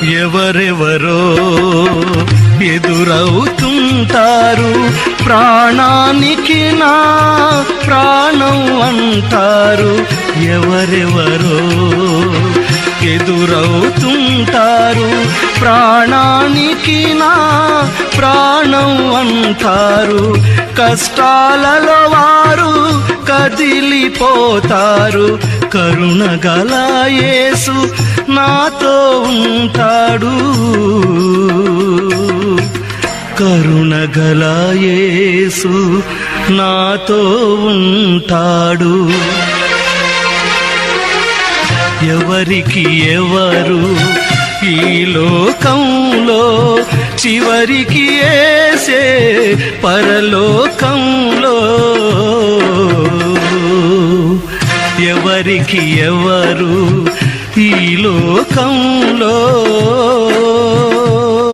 ఎవరెవరో ఎదురవుతుంటారు, ప్రాణానికి నా ప్రాణం అంటారు. ఎవరెవరో ఎదురవుతుంటారు, ప్రాణానికి నా ప్రాణం అంటారు. కష్టాలలో వారు కదిలిపోతారు, కరుణగల యేసు నాతో ఉంటాడు. కరుణగల యేసు నాతో ఉంటాడు. ఎవరికి ఎవరు ఈ లోకంలో, చివరికి యేసే పరలోకంలో. ఎవరికి ఎవరు ఈ లోకంలో,